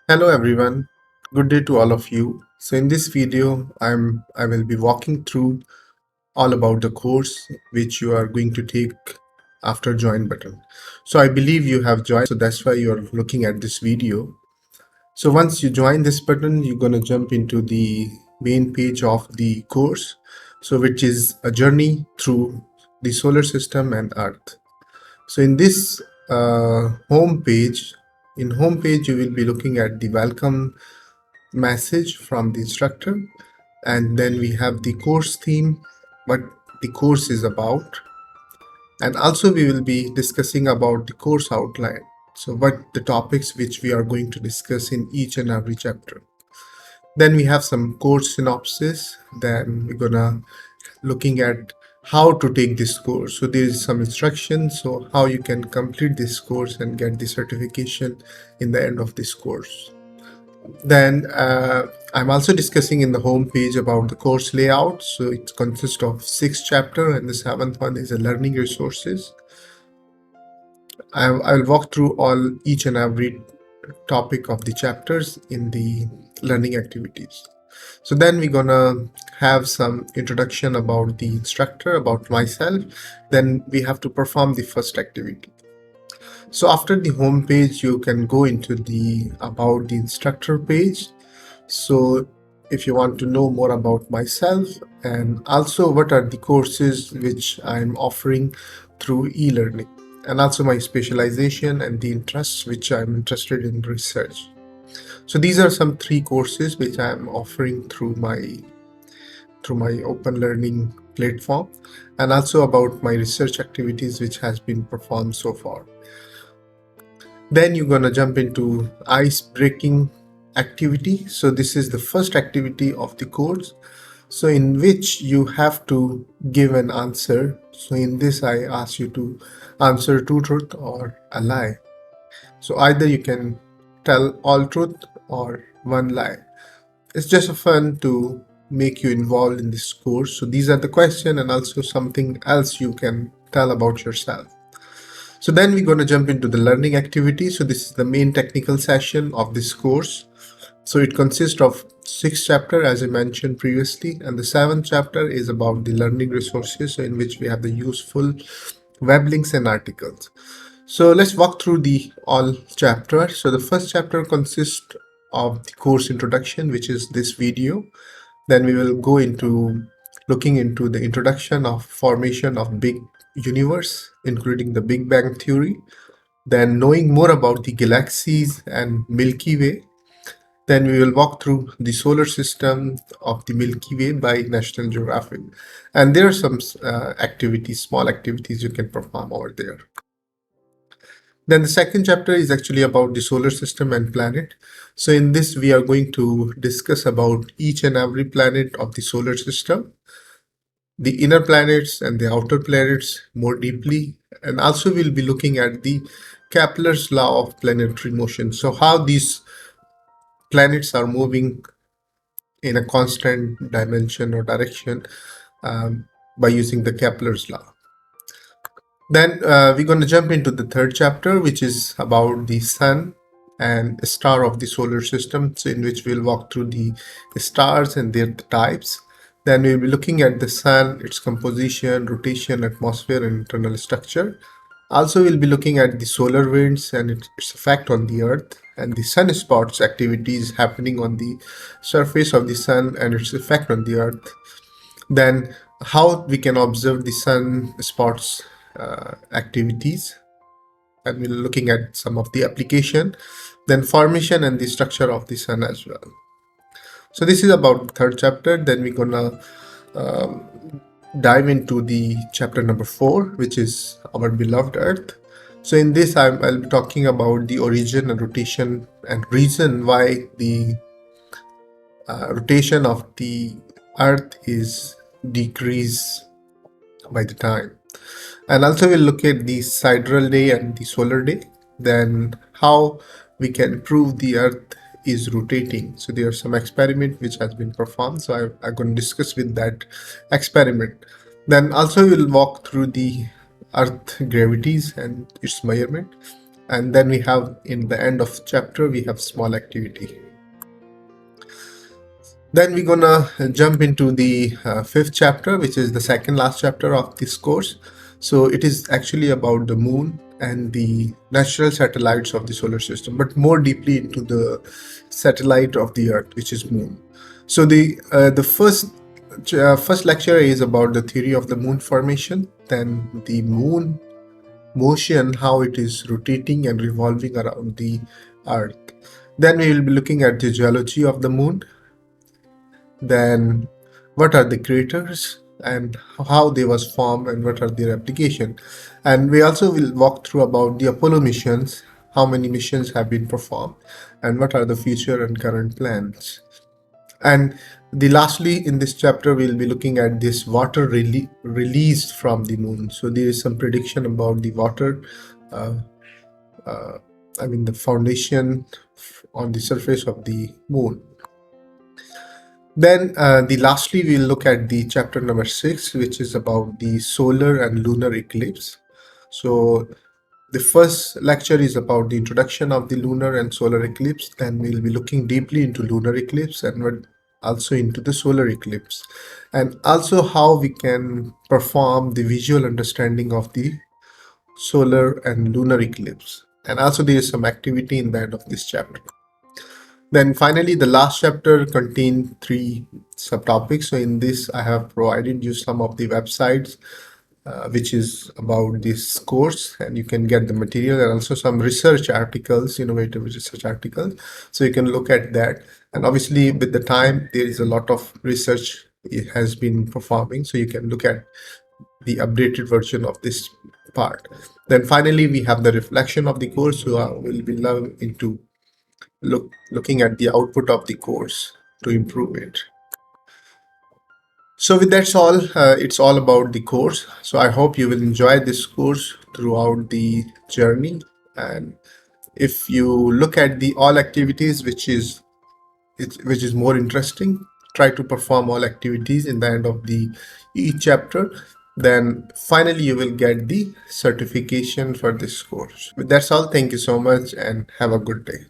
Hello everyone, good day to all of you. So in this video, I will be walking through all about the course which you are going to take after join button. So I believe you have joined, so that's why you are looking at this video. So once you join this button, you're gonna jump into the main page of the course, so which is a journey through the solar system and Earth. So in this home page, you will be looking at the welcome message from the instructor, and then we have the course theme, what the course is about, and also we will be discussing about the course outline, so what the topics which we are going to discuss in each and every chapter. Then we have some course synopsis, then we're gonna looking at how to take this course. So there is some instructions, so how you can complete this course and get the certification in the end of this course. Then I'm also discussing in the home page about the course layout. So it consists of 6 chapters, and the 7th one is a learning resources. I'll walk through each and every topic of the chapters in the learning activities. So then we're gonna have some introduction about the instructor, about myself. Then we have to perform the first activity. So after the home page, you can go into the about the instructor page. So if you want to know more about myself and also what are the courses which I'm offering through e-learning, and also my specialization and the interests which I'm interested in research. So these are some 3 courses which I'm offering through my open learning platform, and also about my research activities which has been performed so far. Then you're gonna jump into ice breaking activity. So this is the first activity of the course, so in which you have to give an answer. So in this I ask you to answer 2 truth or a lie. So either you can tell all truth or 1 lie. It's just a fun to make you involved in this course. So these are the question and also something else you can tell about yourself. So then we're going to jump into the learning activity. So this is the main technical session of this course. So it consists of 6 chapters, as I mentioned previously, and the 7th chapter is about the learning resources, so in which we have the useful web links and articles. So let's walk through the all chapters. So the first chapter consists of the course introduction, which is this video. Then we will go into looking into the introduction of formation of big universe, including the Big Bang theory. Then knowing more about the galaxies and Milky Way. Then we will walk through the solar system of the Milky Way by National Geographic. And there are some activities, small activities you can perform over there. Then the second chapter is actually about the solar system and planet. So in this, we are going to discuss about each and every planet of the solar system, the inner planets and the outer planets more deeply. And also we'll be looking at the Kepler's law of planetary motion. So how these planets are moving in a constant dimension or direction by using the Kepler's law. Then we're going to jump into the third chapter, which is about the sun and star of the solar system, so in which we'll walk through the stars and their types. Then we'll be looking at the sun, its composition, rotation, atmosphere, and internal structure. Also, we'll be looking at the solar winds and its effect on the earth, and the sunspots activities happening on the surface of the sun and its effect on the earth. Then how we can observe the sunspots activities, and we're looking at some of the application. Then formation and the structure of the sun as well. So this is about the third chapter. Then we're gonna dive into the chapter number 4, which is our beloved earth. So in this I'll be talking about the origin and rotation and reason why the rotation of the earth is decreased by the time. And also we'll look at the sidereal day and the solar day. Then how we can prove the earth is rotating. So there are some experiment which has been performed. So I'm going to discuss with that experiment. Then also we'll walk through the earth gravities and its measurement. And then we have, in the end of chapter, we have small activity. Then we're gonna jump into the fifth chapter, which is the second last chapter of this course. So it is actually about the moon and the natural satellites of the solar system, but more deeply into the satellite of the Earth, which is moon. So the first lecture is about the theory of the moon formation, then the moon motion, how it is rotating and revolving around the Earth. Then we will be looking at the geology of the moon, then what are the craters and how they was formed and what are their application. And we also will walk through about the Apollo missions, how many missions have been performed and what are the future and current plans. And the lastly in this chapter we'll be looking at this water released from the moon. So there is some prediction about the water, uh, the foundation on the surface of the moon. Then the lastly, we'll look at the chapter number 6, which is about the solar and lunar eclipse. So the first lecture is about the introduction of the lunar and solar eclipse. Then we'll be looking deeply into lunar eclipse and also into the solar eclipse, and also how we can perform the visual understanding of the solar and lunar eclipse. And also there is some activity in the end of this chapter. Then finally, the last chapter contains 3 subtopics. So in this, I have provided you some of the websites which is about this course, and you can get the material and also some research articles, innovative research articles. So you can look at that. And obviously, with the time, there is a lot of research it has been performing. So you can look at the updated version of this part. Then finally, we have the reflection of the course. So I will be into looking at the output of the course to improve it. So with that's all, it's all about the course. So I hope you will enjoy this course throughout the journey. And if you look at the all activities, which is more interesting, try to perform all activities in the end of the each chapter. Then finally you will get the certification for this course. With that's all, thank you so much and have a good day.